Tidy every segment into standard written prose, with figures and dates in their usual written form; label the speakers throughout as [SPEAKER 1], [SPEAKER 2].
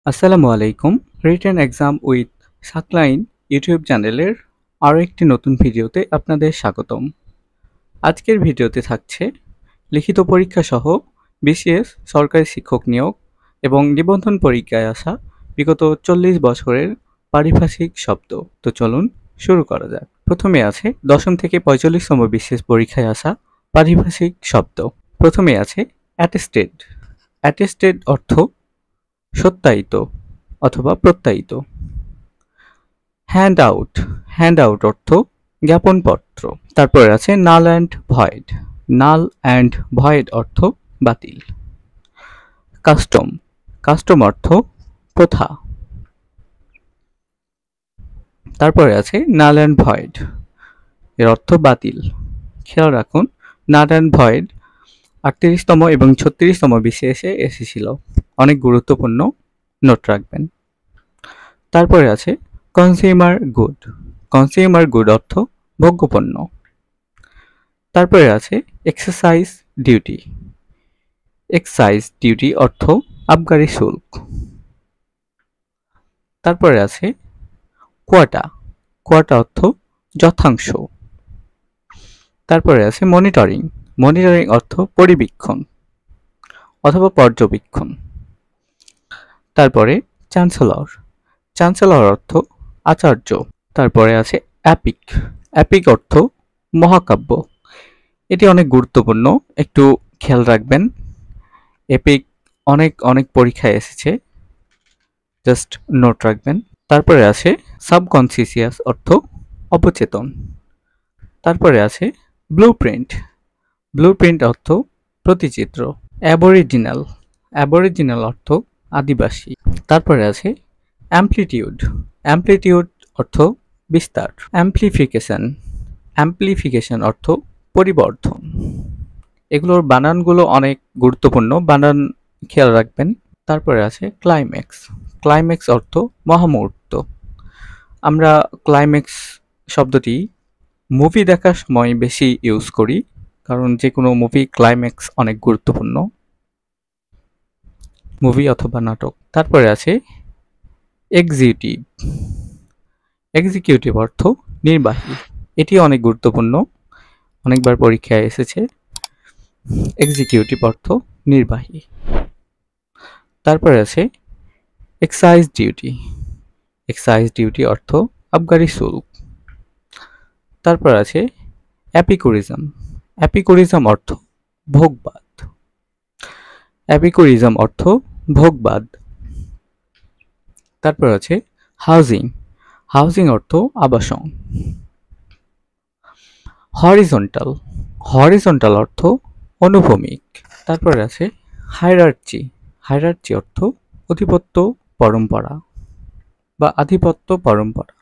[SPEAKER 1] আসসালামু আলাইকুম। Written exam with Saqlain YouTube চ্যানেলের আরও একটি নতুন ভিডিওতে আপনাদের স্বাগতম। আজকের ভিডিওতে থাকছে লিখিত পরীক্ষা সহ বিসিএস সরকারি শিক্ষক নিয়োগ এবং নিবন্ধন পরীক্ষায় আসা বিগত 40 বছরের পারিভাষিক শব্দ। তো চলুন শুরু করা যাক। প্রথমে আছে দশম থেকে 45তম বিসিএস পরীক্ষায় আসা পারিভাষিক শব্দ। প্রথমে আছে অ্যাটেস্টেড। অ্যাটেস্টেড অর্থ সত্যায়িত অথবা প্রত্যায়িত। Hand out. হ্যান্ড আউট অর্থ জ্ঞাপনপত্র। তারপরে আছে null and void. Null and void অর্থ বাতিল। কাস্টম। কাস্টম অর্থ প্রথা। তারপরে আছে নাল অ্যান্ড ভয়েড, এর অর্থ বাতিল। খেয়াল রাখুন, নাল অ্যান্ড ভয়েড 38তম এবং 36তম বিসিএসে এসেছিল। অনেক গুরুত্বপূর্ণ, নোট রাখবেন। তারপরে আছে কনজিউমার গুড। কনজিউমার গুড অর্থ ভোগ্যপণ্য। তারপরে আছে এক্সারসাইজ ডিউটি। এক্সাইজ ডিউটি অর্থ আবগারি শুল্ক। তারপরে আছে কোয়াটা। কোয়াটা অর্থ যথাংশ। তারপরে আছে মনিটরিং। মনিটরিং অর্থ পরিবীক্ষণ অথবা পর্যবেক্ষণ। তারপরে চ্যান্সেলর। চ্যান্সেলর অর্থ আচার্য। তারপরে আছে অ্যাপিক। অ্যাপিক অর্থ মহাকাব্য। এটি অনেক গুরুত্বপূর্ণ, একটু খেয়াল রাখবেন। এপিক অনেক অনেক পরীক্ষায় এসেছে, জাস্ট নোট রাখবেন। তারপরে আছে সাবকনসিয়াস অর্থ অবচেতন। তারপরে আছে ব্লুপ্রিন্ট। ব্লুপ্রিন্ট অর্থ প্রতিচিত্র। অ্যাবরিজিনাল। অ্যাবরিজিনাল অর্থ আদিবাসী। তারপরে আছে অ্যামপ্লিটিউড। অ্যামপ্লিটিউড অর্থ বিস্তার। অ্যাম্প্লিফিকেশন। অ্যাম্প্লিফিকেশন অর্থ পরিবর্ধন। এগুলোর বানানগুলো অনেক গুরুত্বপূর্ণ, বানান খেয়াল রাখবেন। তারপরে আছে ক্লাইম্যাক্স। ক্লাইম্যাক্স অর্থ মহামুহূর্ত। আমরা ক্লাইম্যাক্স শব্দটি মুভি দেখার সময় বেশি ইউজ করি, কারণ যে কোনো মুভি ক্লাইম্যাক্স অনেক গুরুত্বপূর্ণ, মুভি অথবা নাটক। তারপরে আছে এক্সিকিউটিভ। এক্সিকিউটিভ অর্থ নির্বাহী। এটি অনেক গুরুত্বপূর্ণ, অনেকবার পরীক্ষায় এসেছে। এক্সিকিউটিভ অর্থ নির্বাহী। তারপরে আছে এক্সাইজ ডিউটি। এক্সাইজ ডিউটি অর্থ আবগারি শুল্ক। তারপর আছে অ্যাপিকুরিজম। অ্যাপিকুরিজম অর্থ ভোগবাদ। অ্যাপিকুরিজম অর্থ ভোগবাদ। তারপর আছে হাউজিং। হাউজিং অর্থ আবাসন। হরিজন্টাল। হরিজন্টাল অর্থ অনুভূমিক। তারপরে আছে হায়ারার্চি। হায়ারার্চি অর্থ আধিপত্য পরম্পরা বা আধিপত্য পরম্পরা।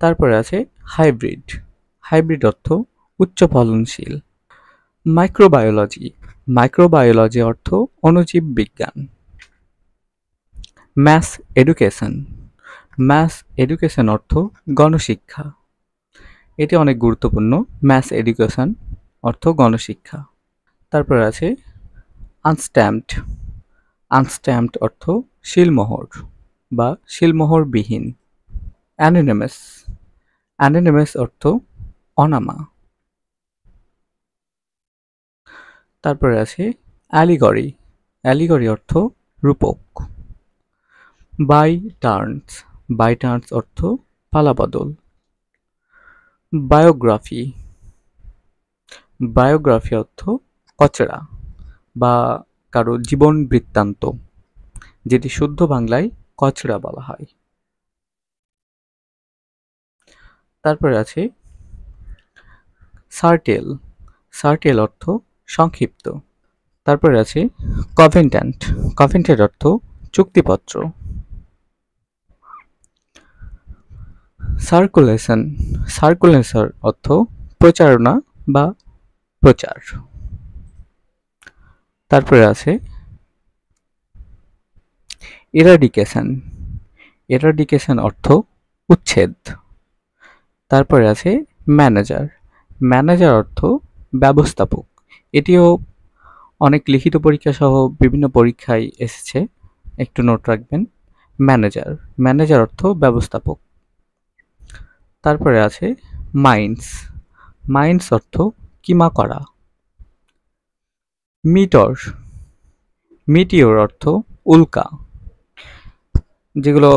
[SPEAKER 1] তারপরে আছে হাইব্রিড। হাইব্রিড অর্থ উচ্চ ফলনশীল। মাইক্রোবায়োলজি। মাইক্রোবায়োলজি অর্থ অণুজীব বিজ্ঞান। Mass education. ম্যাস এডুকেশন অর্থ গণশিক্ষা। এটি অনেক গুরুত্বপূর্ণ, ম্যাস এডুকেশন অর্থ গণশিক্ষা। তারপর আছে আনস্ট্যাম্পড। আনস্ট্যাম্পড অর্থ শিলমোহর বা শিলমোহরবিহীন। অ্যানোনিমাস। অ্যানোনিমাস অর্থ অনামা। তারপরে আছে অ্যালিগরি। অ্যালিগরি অর্থ রূপক। By turns. বাই টার্নস অর্থ পালাবদল। বায়োগ্রাফি। বায়োগ্রাফি অর্থ কচরা বা কারো জীবন বৃত্তান্ত, যেটি শুদ্ধ বাংলায় কচরা বলা হয়। তারপরে আছে সার্টেল। সার্টেল অর্থ সংক্ষিপ্ত। তারপরে আছে কভেন্ট্যান্ট। কভেন্ট্যান্ট অর্থ চুক্তিপত্র। সার্কুলেশন। সার্কুলেশন অর্থ প্রচারণা বা প্রচার। তারপরে আছে এরাডিকেশন। এরাডিকেশন অর্থ উচ্ছেদ। তারপরে আছে ম্যানেজার। ম্যানেজার অর্থ ব্যবস্থাপক। এটিও অনেক লিখিত পরীক্ষা সহ বিভিন্ন পরীক্ষায় এসেছে, একটু নোট রাখবেন। ম্যানেজার, ম্যানেজার অর্থ ব্যবস্থাপক। তারপরে আছে মাইন্স, মাইন্স অর্থ কিমা করা। মিটর, মিটিওর অর্থ উল্কা, যেগুলো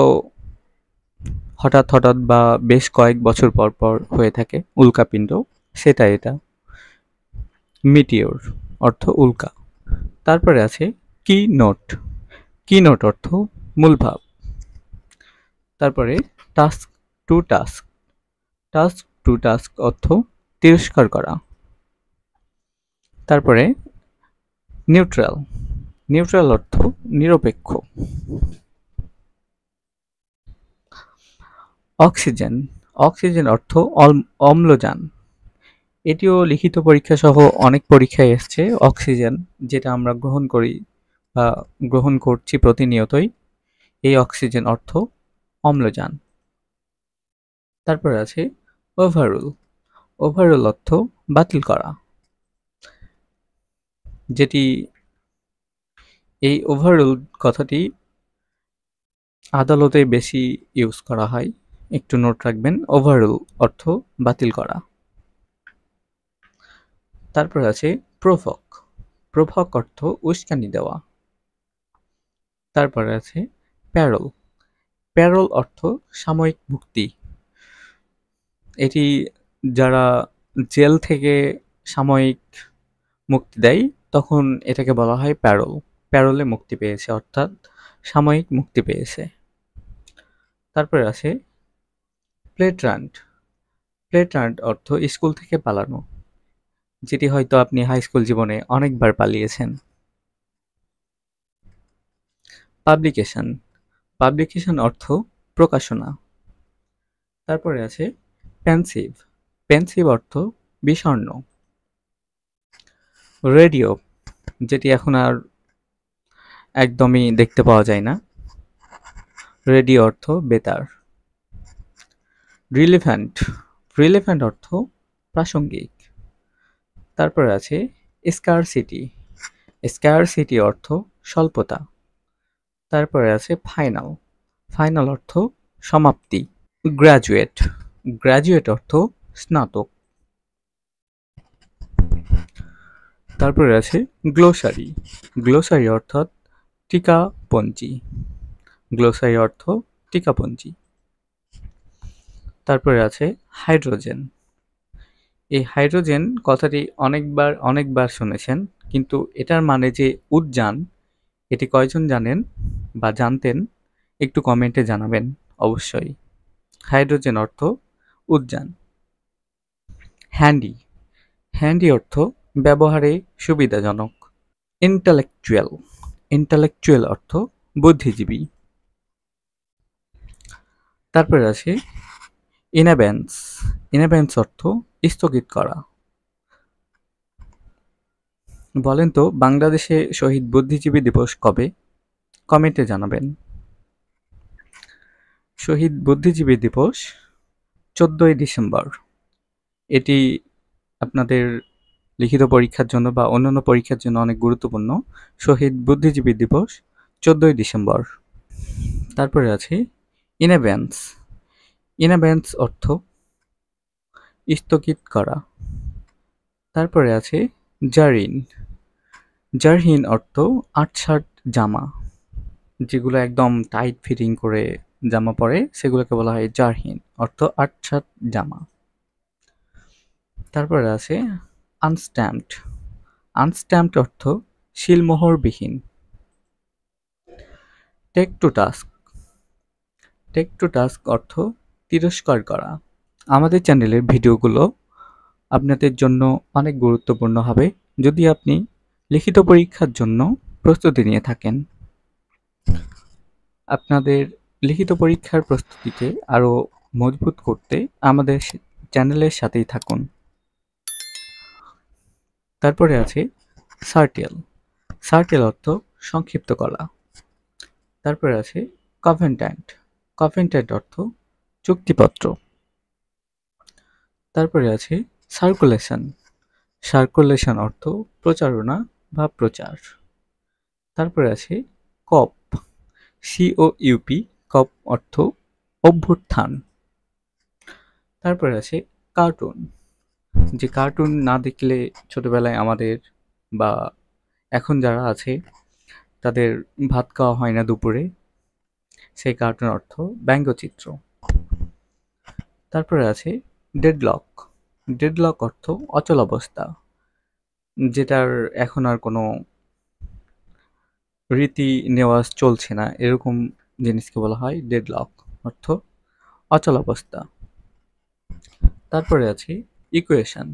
[SPEAKER 1] হঠাৎ হঠাৎ বা বেশ কয়েক বছর পর পর হয়ে থাকে, উল্কাপিণ্ড, সেটা এটা। মিটিওর অর্থ উল্কা। তারপরে আছে কি নোট, কি নোট অর্থ মূল ভাব। তারপরে task to task, task to task অর্থ তিরস্কার করা। তারপরে নিউট্রাল, নিউট্রাল অর্থ নিরপেক্ষ। অক্সিজেন, অক্সিজেন অর্থ অম্লজান। এটিও লিখিত পরীক্ষা সহ অনেক পরীক্ষায় এসছে। অক্সিজেন যেটা আমরা গ্রহণ করি বা গ্রহণ করছি প্রতিনিয়তই, এই অক্সিজেন অর্থ অম্লজান। তারপরে আছে ওভাররুল, ওভাররুল অর্থ বাতিল করা। যেটি এই ওভাররুল কথাটি আদালতে বেশি ইউজ করা হয়, একটু নোট রাখবেন। ওভাররুল অর্থ বাতিল করা। তারপর আছে প্রোভক, প্রোভক অর্থ উস্কানি দেওয়া। তারপরে আছে প্যারোল, প্যারোল অর্থ সাময়িক মুক্তি। এটি যারা জেল থেকে সাময়িক মুক্তি দেয় তখন এটাকে বলা হয় প্যারোল, প্যারোলে মুক্তি পেয়েছে অর্থাৎ সাময়িক মুক্তি পেয়েছে। তারপরে আছে প্লেট্রান্ট, প্লেট্রান্ট অর্থ স্কুল থেকে পালানো, যেটি হয়তো আপনি হাই স্কুল জীবনে অনেকবার পালিয়েছেন। পাবলিকেশন, পাবলিকেশন অর্থ প্রকাশনা। তারপরে আছে পেন্সিভ, পেন্সিভ অর্থ বিষণ্ণ। রেডিও, যেটি এখন আর একদমই দেখতে পাওয়া যায় না, রেডিও অর্থ বেতার। রিলেভেন্ট, রিলেভেন্ট অর্থ প্রাসঙ্গিক। তারপরে আছে স্কারসিটি, স্কারসিটি অর্থ স্বল্পতা। তারপরে আছে ফাইনাল, ফাইনাল অর্থ সমাপ্তি। গ্র্যাজুয়েট, গ্র্যাজুয়েট অর্থ স্নাতক। তারপরে আছে গ্লোসারি, গ্লোসারি অর্থাৎ টিকাপঞ্জি, গ্লোসারি অর্থ টিকাপঞ্জি। তারপরে আছে হাইড্রোজেন, এই হাইড্রোজেন কথাটি অনেকবার অনেকবার শুনেছেন, কিন্তু এটার মানে যে উদ্যান, এটি কয়জন জানেন বা জানতেন একটু কমেন্টে জানাবেন অবশ্যই। হাইড্রোজেন অর্থ উদ্যান। হ্যান্ডি, হ্যান্ডি অর্থ ব্যবহারে সুবিধাজনক। ইন্টালেকচুয়াল, ইন্টালেকচুয়াল অর্থ বুদ্ধিজীবী। তারপরে আছে ইনঅ্যাবেন্স, ইনঅ্যাবেন্স অর্থ স্থগিত করা। বলেন তো বাংলাদেশে শহীদ বুদ্ধিজীবী দিবস কবে? কমেন্টে জানাবেন। শহীদ বুদ্ধিজীবী দিবস 14ই ডিসেম্বর। এটি আপনাদের লিখিত পরীক্ষার জন্য বা অন্যান্য পরীক্ষার জন্য অনেক গুরুত্বপূর্ণ। শহীদ বুদ্ধিজীবী দিবস 14ই ডিসেম্বর। তারপরে আছে ইনঅ্যাবেন্স, ইনঅ্যাবেন্স অর্থ স্থগিত করা। তারপরে আছে জারিন, জারহিন অর্থ আটশাট জামা, যেগুলো একদম টাইট ফিটিং করে জামা পরে সেগুলোকে বলা হয় জারহিন অর্থ আটশাট জামা। তারপরে আছে আনস্ট্যাম্পড, আনস্ট্যাম্পড অর্থ শিলমোহরবিহীন। Take to task, take to task অর্থ তিরস্কার করা। আমাদের চ্যানেলের ভিডিওগুলো আপনাদের জন্য অনেক গুরুত্বপূর্ণ হবে যদি আপনি লিখিত পরীক্ষার জন্য প্রস্তুতি নিয়ে থাকেন। আপনাদের লিখিত পরীক্ষার প্রস্তুতিকে আরও মজবুত করতে আমাদের চ্যানেলের সাথেই থাকুন। তারপরে আছে সার্টেল, সার্টেল অর্থ সংক্ষিপ্ত করা। তারপরে আছে কভেন্ট্যান্ট, কভেন্ট্যান্ট অর্থ চুক্তিপত্র। তারপরে আছে সার্কুলেশন, সার্কুলেশন অর্থ প্রচারণা বা প্রচার। তারপরে আছে কপ, COUP, কপ অর্থ অভ্যুত্থান। তারপরে আছে কার্টুন, যে কার্টুন না দেখলে ছোটবেলায় আমাদের বা এখন যারা আছে তাদের ভাত খাওয়া হয় না দুপুরে, সেই কার্টুন অর্থ ব্যঙ্গচিত্র। তারপরে আছে ডেডলক, ডেডলক অর্থ অচলাবস্থা, যেটার এখন আর কোনো রীতি নেওয়াজ চলছে না, এরকম জিনিসকে বলা হয় ডেডলক অর্থ অচলাবস্থা। তারপরে আছে ইকুয়েশন,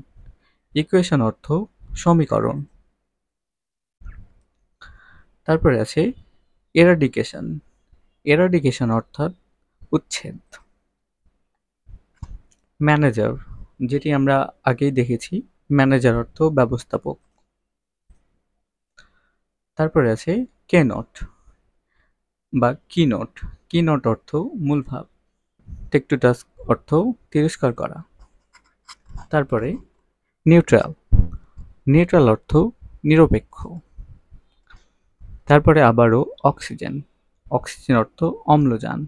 [SPEAKER 1] ইকুয়েশন অর্থ সমীকরণ। তারপরে আছে এরাডিকেশন, এরাডিকেশন অর্থাৎ উচ্ছেদ। ম্যানেজার, যেটি আমরা আগেই দেখেছি, ম্যানেজার অর্থ ব্যবস্থাপক। তারপরে আছে কেনট বা কিনোট, কিনোট অর্থ মূল ভাব। টেক টু টাস্ক অর্থ তিরস্কার করা। তারপরে নিউট্রাল, নিউট্রাল অর্থ নিরপেক্ষ। তারপরে আবারও অক্সিজেন, অক্সিজেন অর্থ অম্লজান।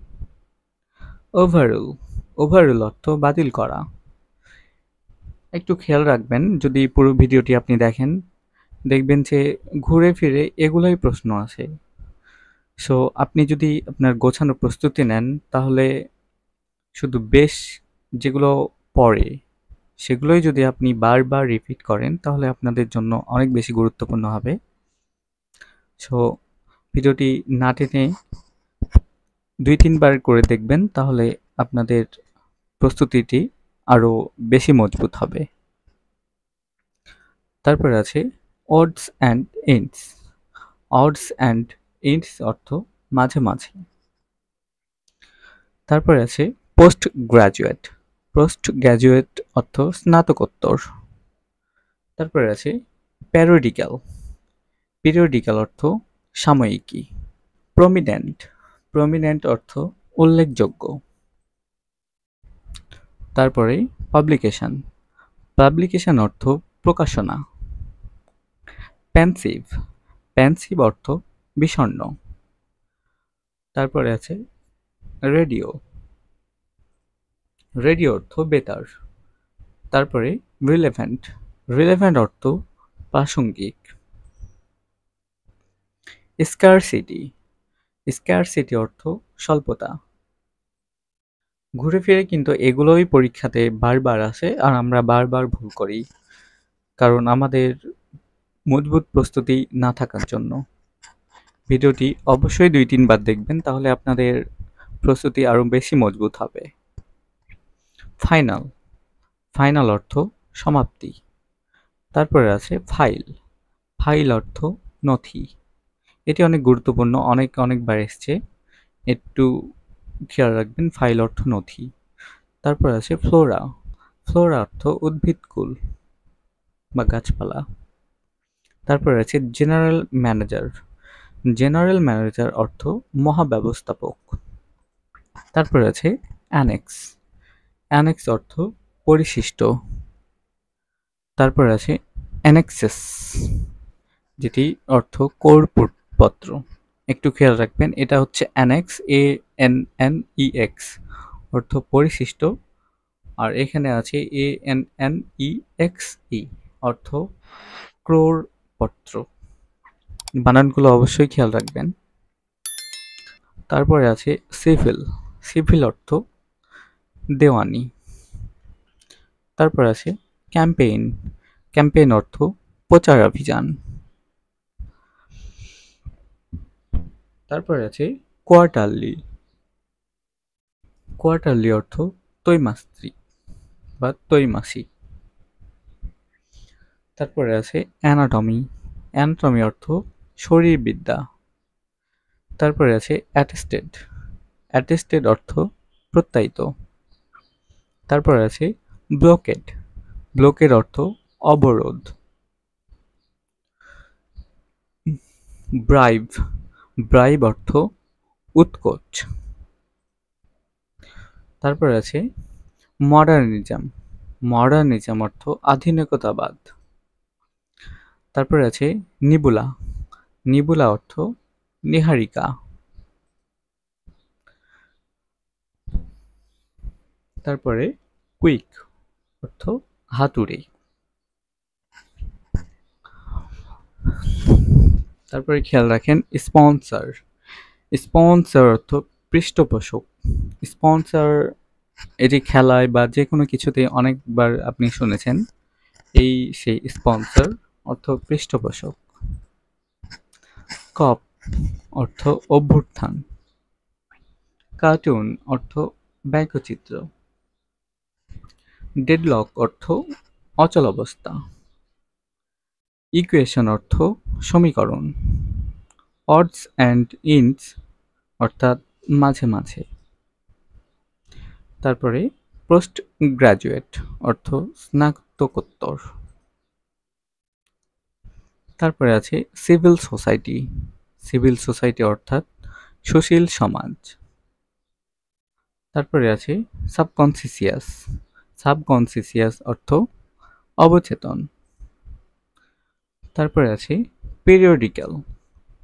[SPEAKER 1] ওভাররুল, ওভাররুল অর্থ বাতিল করা। একটু খেয়াল রাখবেন, যদি পুরো ভিডিওটি আপনি দেখেন দেখবেন যে ঘুরে ফিরে এগুলোই প্রশ্ন আছে। সো আপনি যদি আপনার গোছানো প্রস্তুতি নেন তাহলে শুধু বেশ যেগুলো পড়ে সেগুলোই যদি আপনি বারবার রিপিট করেন তাহলে আপনাদের জন্য অনেক বেশি গুরুত্বপূর্ণ হবে। সো ভিডিওটি না টেনে 2-3 বার করে দেখবেন, তাহলে আপনাদের প্রস্তুতিটি আরও বেশি মজবুত হবে। তারপরে আছে odds and ends, odds and ends অর্থ মাঝে মাঝে। তারপরে আছে পোস্ট গ্রাজুয়েট, পোস্ট গ্রাজুয়েট অর্থ স্নাতকোত্তর। তারপরে আছে প্যারোডিক্যাল, পিরিয়ডিক্যাল অর্থ সাময়িকী। প্রমিনেন্ট, প্রমিনেন্ট অর্থ উল্লেখযোগ্য। তারপরে পাবলিকেশন, পাবলিকেশন অর্থ প্রকাশনা। পেন্সিভ, পেন্সিভ অর্থ বিষণ্ণ। তারপরে আছে রেডিও, রেডিও অর্থ বেতার। তারপরে রিলেভেন্ট, রিলেভেন্ট অর্থ প্রাসঙ্গিক। স্কারসিটি, স্কারসিটি অর্থ স্বল্পতা। ঘুরে ফিরে কিন্তু এগুলোই পরীক্ষাতে বারবার আসে আর আমরা বারবার ভুল করি, কারণ আমাদের মজবুত প্রস্তুতি না থাকার জন্য। ভিডিওটি অবশ্যই 2-3 বার দেখবেন, তাহলে আপনাদের প্রস্তুতি আরও বেশি মজবুত হবে। ফাইনাল, ফাইনাল অর্থ সমাপ্তি। তারপরে আছে ফাইল, ফাইল অর্থ নথি। এটি অনেক গুরুত্বপূর্ণ, অনেকবার এসছে, একটু খেয়াল রাখবেন, ফাইল অর্থ নথি। তারপর আছে ফ্লোরা, ফ্লোরা অর্থ উদ্ভিদকুল বা গাছপালা। তারপর আছে জেনারেল ম্যানেজার, জেনারেল ম্যানেজার অর্থ মহাব্যবস্থাপক। তারপর আছে অ্যানেক্স, অ্যানেক্স অর্থ পরিশিষ্ট। তারপর আছে অ্যানেক্সেস, যেটি অর্থ কোরপত্র। একটু খেয়াল রাখবেন, এটা হচ্ছে অ্যানেক্স, ANNEX অর্থ পরিশিষ্ট, আর এখানে আছে ANNEXE অর্থ ক্রোড়পত্র। বানানগুলো অবশ্যই খেয়াল রাখবেন। তারপরে আছে সিভিল, সিভিল অর্থ দেওয়ানি। তারপর আছে ক্যাম্পেইন, ক্যাম্পেইন অর্থ প্রচারাভিযান। তারপরে আছে কোয়ার্টারলি, কোয়ার্টারলি অর্থ ত্রৈমাসিক বা ত্রৈমাসিক। তারপরে আছে অ্যানাটমি, অ্যানাটমি অর্থ শরীরবিদ্যা। তারপরে আছে অ্যাটেস্টেড, অ্যাটেস্টেড অর্থ প্রত্যায়িত। তারপরে আছে ব্লকেড, ব্লকেড অর্থ অবরোধ। ব্রাইব, ব্রাইব অর্থ উৎকোচ। তারপরে আছে মডার্নিজম, মডার্নিজম অর্থ আধুনিকতাবাদ। তারপরে আছে নিবুলা। নিবুলা অর্থ নীহারিকা। তারপরে কুইক অর্থ হাতুড়ি। তারপরে খেয়াল রাখেন স্পন্সর। স্পন্সর অর্থ পৃষ্ঠপোষক। স্পন্সর এটি খেলায় বা যে কোনো কিছুতে অনেকবার আপনি শুনেছেন। এই সেই স্পন্সর অর্থ পৃষ্ঠপোষক। কপ অর্থ অভ্যুত্থান। কার্টুন অর্থ ব্যঙ্গচিত্র। ডেডলক অর্থ অচলাবস্থা। ইকুয়েশন অর্থ সমীকরণ। অডস অ্যান্ড ইন্ডস অর্থাৎ মাঝে মাঝে। তারপরে পোস্ট গ্রাজুয়েট অর্থ স্নাতকোত্তর। তারপরে আছে সিভিল সোসাইটি। সিভিল সোসাইটি অর্থাৎ সুশীল সমাজ। তারপরে আছে সাবকনসিসিয়াস। সাবকনসিসিয়াস অর্থ অবচেতন। তারপরে আছে পিরিয়ডিক্যাল।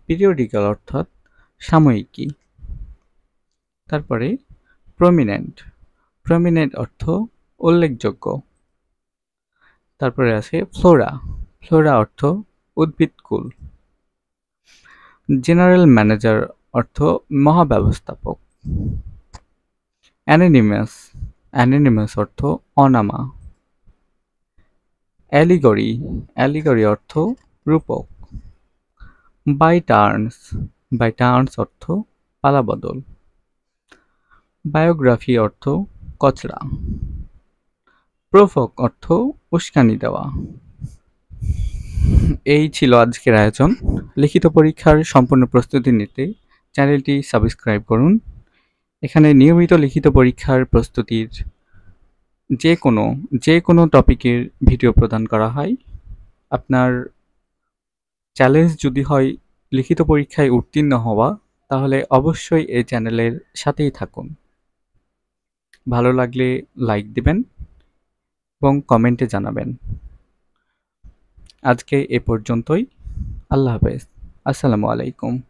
[SPEAKER 1] পিরিয়ডিক্যাল অর্থাৎ সাময়িকী। তারপরে প্রমিনেন্ট। প্রমিনেন্ট অর্থ উল্লেখযোগ্য। তারপরে আছে ফ্লোরা। ফ্লোরা অর্থ উদ্ভিদকুল। জেনারেল ম্যানেজার অর্থ মহাব্যবস্থাপক। অ্যানোনিমাস। অ্যানোনিমাস অর্থ অনামা। অ্যালিগরি। অ্যালিগরি অর্থ রূপক। By turns. বাই টার্নস অর্থ পালাবদল। বায়োগ্রাফি অর্থ কচরা। প্রোভোক অর্থ উস্কানি দেওয়া। এই ছিল আজকের আয়োজন। লিখিত পরীক্ষার সম্পূর্ণ প্রস্তুতি নিতে চ্যানেলটি সাবস্ক্রাইব করুন। এখানে নিয়মিত লিখিত পরীক্ষার প্রস্তুতির যে কোনো টপিকের ভিডিও প্রদান করা হয়। আপনার চ্যালেঞ্জ যদি হয় লিখিত পরীক্ষায় উত্তীর্ণ হওয়া, তাহলে অবশ্যই এই চ্যানেলের সাথেই থাকুন। ভালো লাগলে লাইক দিবেন এবং কমেন্টে জানাবেন। আজকে এ পর্যন্তই। আল্লাহ হাফেজ। আসসালামু আলাইকুম।